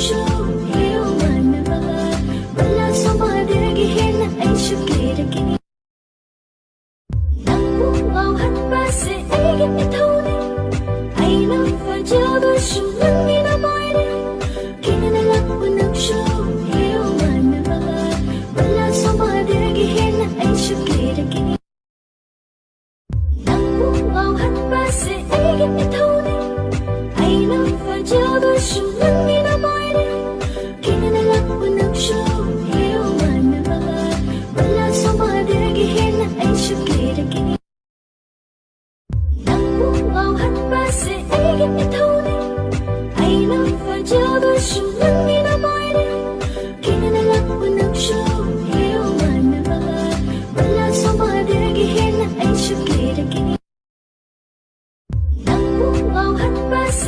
Hãy subscribe cho kênh Ghiền Mì Gõ để không bỏ lỡ những video hấp dẫn.